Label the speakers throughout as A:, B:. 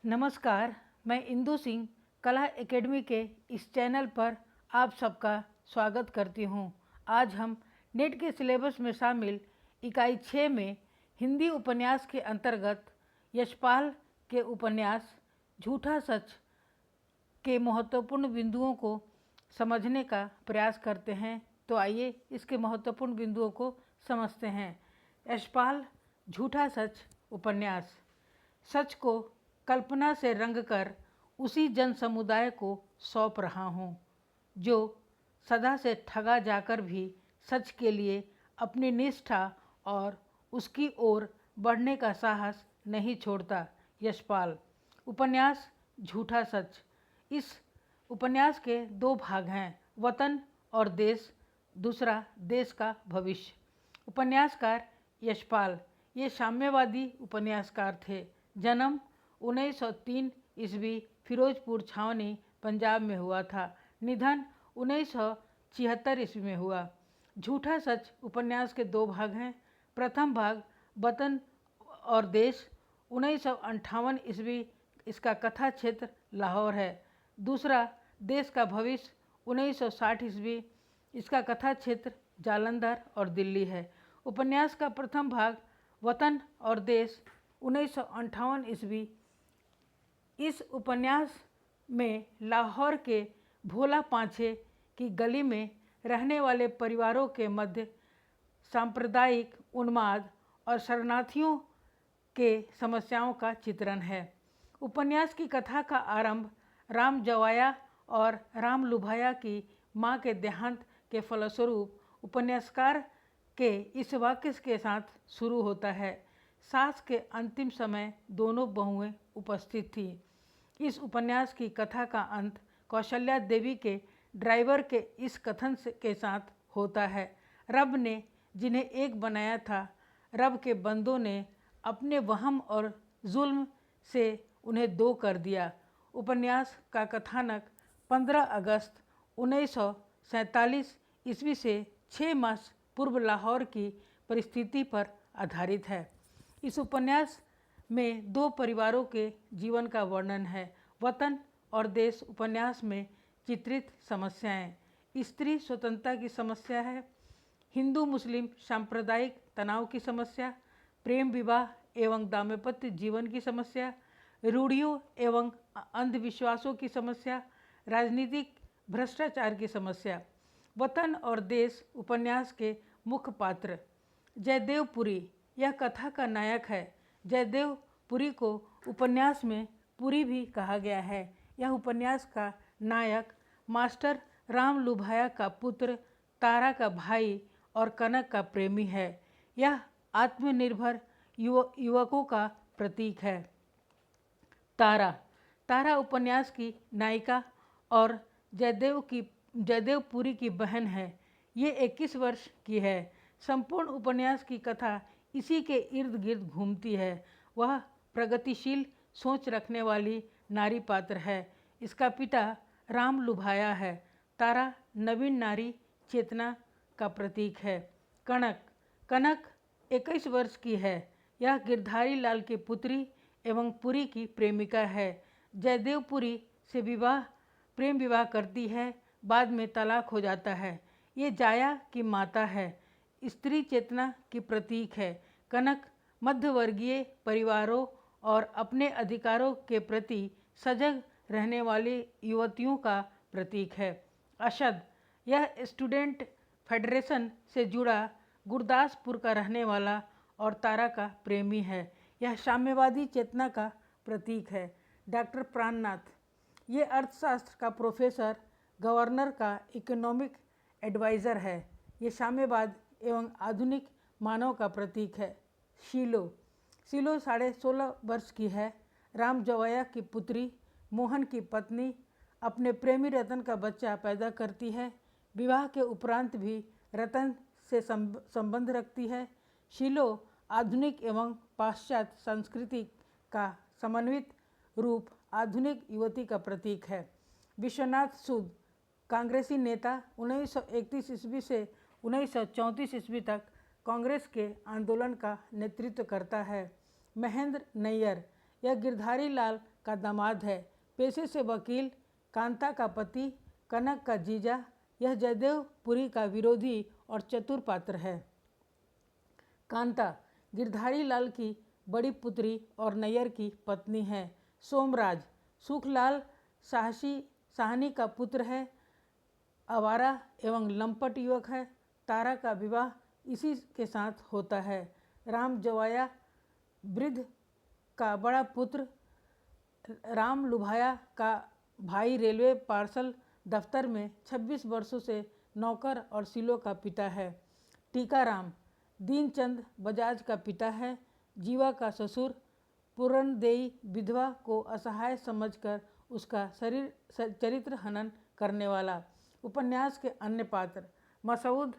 A: नमस्कार, मैं इंदु सिंह कला एकेडमी के इस चैनल पर आप सबका स्वागत करती हूं। आज हम नेट के सिलेबस में शामिल इकाई 6 में हिंदी उपन्यास के अंतर्गत यशपाल के उपन्यास झूठा सच के महत्वपूर्ण बिंदुओं को समझने का प्रयास करते हैं। तो आइए इसके महत्वपूर्ण बिंदुओं को समझते हैं। यशपाल झूठा सच उपन्यास। सच को कल्पना से रंग कर उसी जन समुदाय को सौंप रहा हूँ जो सदा से ठगा जाकर भी सच के लिए अपनी निष्ठा और उसकी ओर बढ़ने का साहस नहीं छोड़ता। यशपाल। उपन्यास झूठा सच। इस उपन्यास के 2 भाग हैं, वतन और देश, दूसरा देश का भविष्य। उपन्यासकार यशपाल ये साम्यवादी उपन्यासकार थे। जन्म 1903 ईस्वी फिरोजपुर छावनी पंजाब में हुआ था। निधन 1976 ईस्वी में हुआ। झूठा सच उपन्यास के 2 भाग हैं। प्रथम भाग वतन और देश 1958 ईस्वी, इसका कथा क्षेत्र लाहौर है। दूसरा देश का भविष्य 1960 ईस्वी, इसका कथा क्षेत्र जालंधर और दिल्ली है। उपन्यास का प्रथम भाग वतन और देश 1958 ईस्वी। इस उपन्यास में लाहौर के भोला पांछे की गली में रहने वाले परिवारों के मध्य सांप्रदायिक उन्माद और शरणार्थियों के समस्याओं का चित्रण है। उपन्यास की कथा का आरंभ राम जवाया और राम लुभाया की मां के देहांत के फलस्वरूप उपन्यासकार के इस वाक्य के साथ शुरू होता है। सास के अंतिम समय दोनों बहुएं उपस्थित थीं। इस उपन्यास की कथा का अंत कौशल्या देवी के ड्राइवर के इस कथन के साथ होता है, रब ने जिन्हें एक बनाया था, रब के बंदों ने अपने वहम और जुल्म से उन्हें 2 कर दिया। उपन्यास का कथानक 15 अगस्त 1947 ईस्वी से 6 मास पूर्व लाहौर की परिस्थिति पर आधारित है। इस उपन्यास में 2 परिवारों के जीवन का वर्णन है। वतन और देश उपन्यास में चित्रित समस्याएं। स्त्री स्वतंत्रता की समस्या है, हिंदू मुस्लिम सांप्रदायिक तनाव की समस्या, प्रेम विवाह एवं दाम्पत्य जीवन की समस्या, रूढ़ियों एवं अंधविश्वासों की समस्या, राजनीतिक भ्रष्टाचार की समस्या। वतन और देश उपन्यास के मुख्य पात्र। जयदेव पुरी यह कथा का नायक है। जयदेव पुरी को उपन्यास में पुरी भी कहा गया है। यह उपन्यास का नायक मास्टर राम लुभाया का पुत्र, तारा का भाई और कनक का प्रेमी है। यह आत्मनिर्भर युवकों का प्रतीक है। तारा उपन्यास की नायिका और जयदेव पुरी की बहन है। ये 21 वर्ष की है। संपूर्ण उपन्यास की कथा इसी के इर्द गिर्द घूमती है। वह प्रगतिशील सोच रखने वाली नारी पात्र है। इसका पिता राम लुभाया है। तारा नवीन नारी चेतना का प्रतीक है। कनक 21 वर्ष की है। यह गिरधारी लाल की पुत्री एवं पुरी की प्रेमिका है। जयदेव पुरी से प्रेम विवाह करती है, बाद में तलाक हो जाता है। ये जाया की माता है, स्त्री चेतना की प्रतीक है। कनक मध्यवर्गीय परिवारों और अपने अधिकारों के प्रति सजग रहने वाली युवतियों का प्रतीक है। अशद यह स्टूडेंट फेडरेशन से जुड़ा गुरदासपुर का रहने वाला और तारा का प्रेमी है। यह साम्यवादी चेतना का प्रतीक है। डॉक्टर प्राणनाथ ये अर्थशास्त्र का प्रोफेसर, गवर्नर का इकोनॉमिक एडवाइज़र है। ये साम्यवाद एवं आधुनिक मानव का प्रतीक है। शीलो 16.5 वर्ष की है। राम जवाया की पुत्री, मोहन की पत्नी, अपने प्रेमी रतन का बच्चा पैदा करती है। विवाह के उपरांत भी रतन से संबंध रखती है। शीलो आधुनिक एवं पाश्चात्य संस्कृति का समन्वित रूप आधुनिक युवती का प्रतीक है। विश्वनाथ सूद कांग्रेसी नेता, 1931 ईस्वी से 1934 ईस्वी तक कांग्रेस के आंदोलन का नेतृत्व करता है। महेंद्र नैयर यह गिरधारी लाल का दामाद है। पेशे से वकील, कांता का पति, कनक का जीजा। यह जयदेवपुरी का विरोधी और चतुर पात्र है। कांता गिरधारी लाल की बड़ी पुत्री और नैयर की पत्नी है। सोमराज सुखलाल साहनी का पुत्र है, आवारा एवं लंपट युवक है। तारा का विवाह इसी के साथ होता है। राम जवाया वृद्ध का बड़ा पुत्र, राम लुभाया का भाई रेलवे पार्सल दफ्तर में 26 वर्षों से नौकर और सिलो का पिता है। टीकाराम दीनचंद बजाज का पिता है। जीवा का ससुर पूरणदेई विधवा को असहाय समझकर उसका चरित्र हनन करने वाला। उपन्यास के अन्य पात्र: मसूद,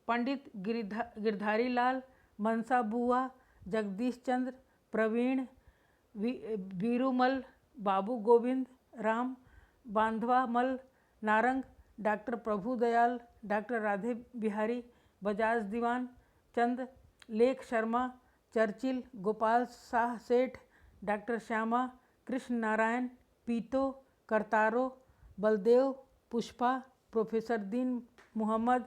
A: पंडित गिरधारी लाल, मनसा बुआ, जगदीश चंद्र, प्रवीण, वीरूमल, बाबू गोविंद, राम, बांधवामल, नारंग, डॉक्टर प्रभुदयाल, डॉक्टर राधे बिहारी, बजाज दीवान चंद, लेख शर्मा, चर्चिल, गोपाल शाह सेठ, डॉक्टर श्यामा, कृष्ण नारायण, पीतो, करतारो, बलदेव, पुष्पा, प्रोफेसर दीन मोहम्मद,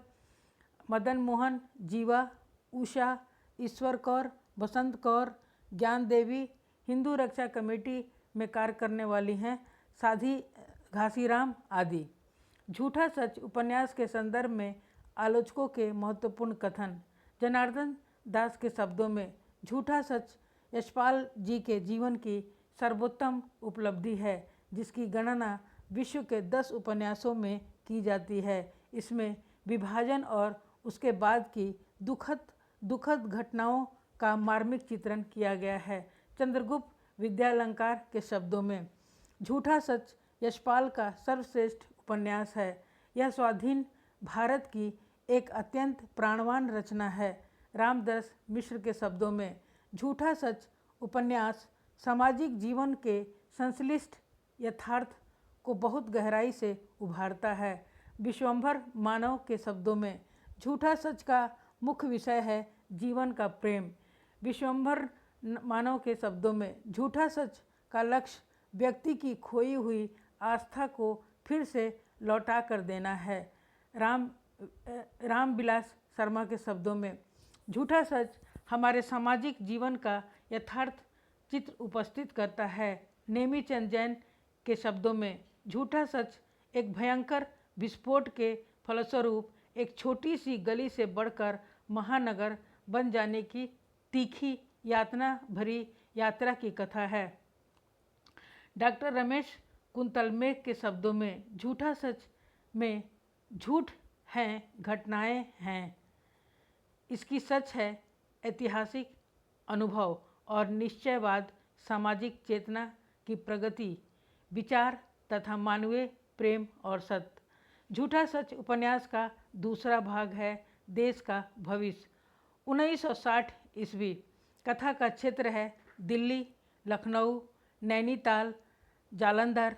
A: मदन मोहन, जीवा, उषा, ईश्वर कौर, बसंत कौर, ज्ञान देवी हिंदू रक्षा कमेटी में कार्य करने वाली हैं, साधी घासीराम आदि। झूठा सच उपन्यास के संदर्भ में आलोचकों के महत्वपूर्ण कथन। जनार्दन दास के शब्दों में, झूठा सच यशपाल जी के जीवन की सर्वोत्तम उपलब्धि है, जिसकी गणना विश्व के 10 उपन्यासों में की जाती है। इसमें विभाजन और उसके बाद की दुखद घटनाओं का मार्मिक चित्रण किया गया है। चंद्रगुप्त विद्यालंकार के शब्दों में, झूठा सच यशपाल का सर्वश्रेष्ठ उपन्यास है। यह स्वाधीन भारत की एक अत्यंत प्राणवान रचना है। रामदास मिश्र के शब्दों में, झूठा सच उपन्यास सामाजिक जीवन के संश्लिष्ट यथार्थ को बहुत गहराई से उभारता है। विश्वंभर मानव के शब्दों में, झूठा सच का मुख्य विषय है जीवन का प्रेम। विश्वंभर मानव के शब्दों में, झूठा सच का लक्ष्य व्यक्ति की खोई हुई आस्था को फिर से लौटा कर देना है। रामविलास शर्मा के शब्दों में, झूठा सच हमारे सामाजिक जीवन का यथार्थ चित्र उपस्थित करता है। नेमीचंद जैन के शब्दों में, झूठा सच एक भयंकर विस्फोट के फलस्वरूप एक छोटी सी गली से बढ़कर महानगर बन जाने की तीखी यातना भरी यात्रा की कथा है। डॉक्टर रमेश कुंतलमेघ के शब्दों में, झूठा सच में झूठ हैं, घटनाएं हैं, इसकी सच है ऐतिहासिक अनुभव और निश्चयवाद, सामाजिक चेतना की प्रगति, विचार तथा मानवीय प्रेम और सत्य। झूठा सच उपन्यास का दूसरा भाग है देश का भविष्य। 1960 ईस्वी। कथा का क्षेत्र है दिल्ली, लखनऊ, नैनीताल, जालंधर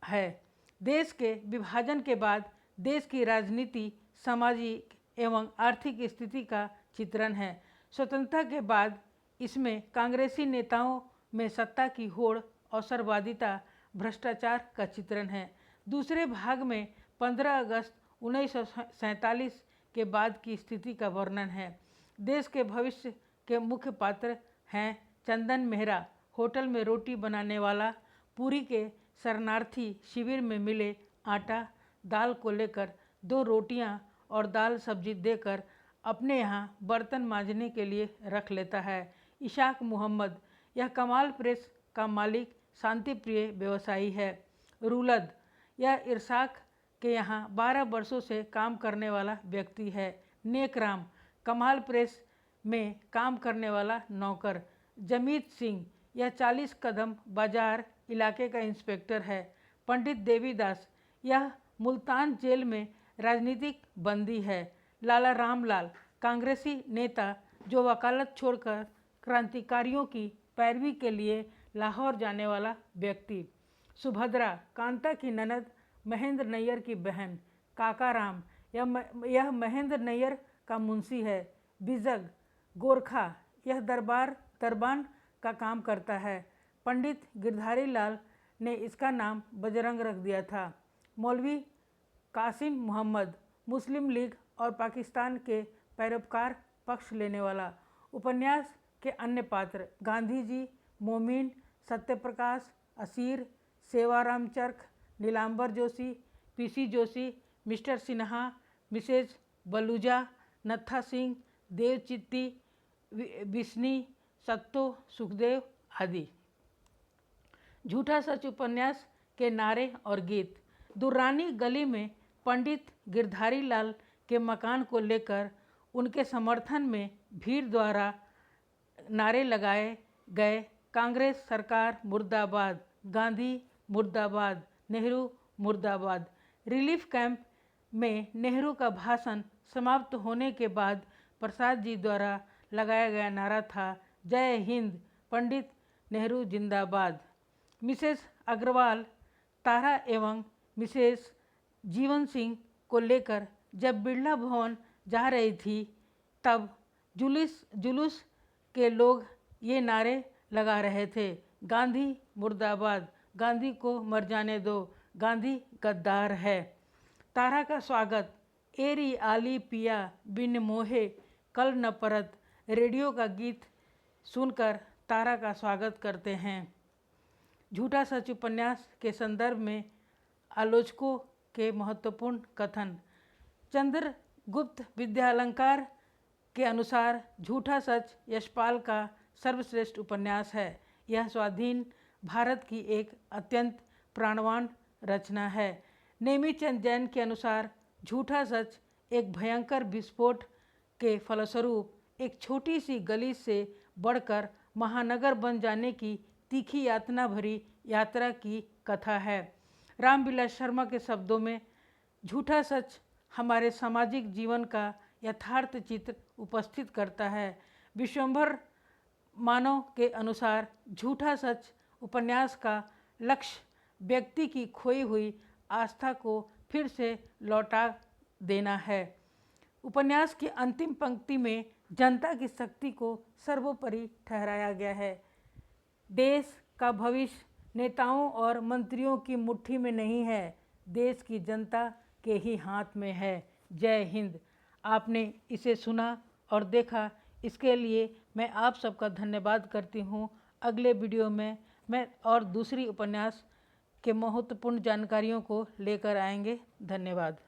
A: है। देश के विभाजन के बाद देश की राजनीति, सामाजिक एवं आर्थिक स्थिति का चित्रण है। स्वतंत्रता के बाद इसमें कांग्रेसी नेताओं में सत्ता की होड़, अवसरवादिता, भ्रष्टाचार का चित्रण है। दूसरे भाग में 15 अगस्त 1947 के बाद की स्थिति का वर्णन है। देश के भविष्य के मुख्य पात्र हैं चंदन मेहरा, होटल में रोटी बनाने वाला, पुरी के शरणार्थी शिविर में मिले आटा दाल को लेकर 2 रोटियां और दाल सब्जी देकर अपने यहाँ बर्तन मांजने के लिए रख लेता है। इशाक मोहम्मद, यह कमाल प्रेस का मालिक, शांतिप्रिय व्यवसायी है। रुलद, यह इरशाक के यहाँ 12 वर्षों से काम करने वाला व्यक्ति है। नेकराम, कमाल प्रेस में काम करने वाला नौकर। जमीत सिंह, यह 40 कदम बाजार इलाके का इंस्पेक्टर है। पंडित देवीदास, यह मुल्तान जेल में राजनीतिक बंदी है। लाला रामलाल, कांग्रेसी नेता जो वकालत छोड़कर क्रांतिकारियों की पैरवी के लिए लाहौर जाने वाला व्यक्ति। सुभद्रा, कांता की ननद, महेंद्र नैयर की बहन। काकाराम, यह महेंद्र नैयर का मुंशी है। बिजग, गोरखा, यह दरबान का काम करता है। पंडित गिरधारी लाल ने इसका नाम बजरंग रख दिया था। मौलवी कासिम मोहम्मद, मुस्लिम लीग और पाकिस्तान के पैरोकार पक्ष लेने वाला। उपन्यास के अन्य पात्र Gandhi ji, Momin, Satyaprakash, Asir, Sevaram Charakh, Nilambar Joshi, PC Joshi, Mister Sinha, Mrs Baluja, Nattha Singh, Devchitti, Bisni, Satto, Sukhdev आदि। झूठा सच उपन्यास के नारे और गीत। दुर्रानी गली में पंडित गिरधारी लाल के मकान को लेकर उनके समर्थन में भीड़ द्वारा नारे लगाए गए। कांग्रेस सरकार मुर्दाबाद, गांधी मुर्दाबाद, नेहरू मुर्दाबाद। रिलीफ कैंप में नेहरू का भाषण समाप्त होने के बाद प्रसाद जी द्वारा लगाया गया नारा था, जय हिंद, पंडित नेहरू जिंदाबाद। मिसेस अग्रवाल तारा एवं मिसेस जीवन सिंह को लेकर जब बिरला भवन जा रही थी तब जुलूस के लोग ये नारे लगा रहे थे, गांधी मुर्दाबाद, गांधी को मर जाने दो, गांधी गद्दार है। तारा का स्वागत। एरी आली पिया बिन मोहे कल न परत रेडियो का गीत सुनकर तारा का स्वागत करते हैं। झूठा सच उपन्यास के संदर्भ में आलोचकों के महत्वपूर्ण कथन। चंद्रगुप्त विद्यालंकार के अनुसार झूठा सच यशपाल का सर्वश्रेष्ठ उपन्यास है। यह स्वाधीन भारत की एक अत्यंत प्राणवान रचना है। नेमीचंद जैन के अनुसार झूठा सच एक भयंकर विस्फोट के फलस्वरूप एक छोटी सी गली से बढ़कर महानगर बन जाने की तीखी यातना भरी यात्रा की कथा है। रामविलास शर्मा के शब्दों में झूठा सच हमारे सामाजिक जीवन का यथार्थ चित्र उपस्थित करता है। विश्वंभर मानव के अनुसार झूठा सच उपन्यास का लक्ष्य व्यक्ति की खोई हुई आस्था को फिर से लौटा देना है। उपन्यास की अंतिम पंक्ति में जनता की शक्ति को सर्वोपरि ठहराया गया है। देश का भविष्य नेताओं और मंत्रियों की मुट्ठी में नहीं है, देश की जनता के ही हाथ में है। जय हिंद। आपने इसे सुना और देखा, इसके लिए मैं आप सबका धन्यवाद करती हूँ। अगले वीडियो में मैं और दूसरी उपन्यास के महत्वपूर्ण जानकारियों को लेकर आएंगे। धन्यवाद।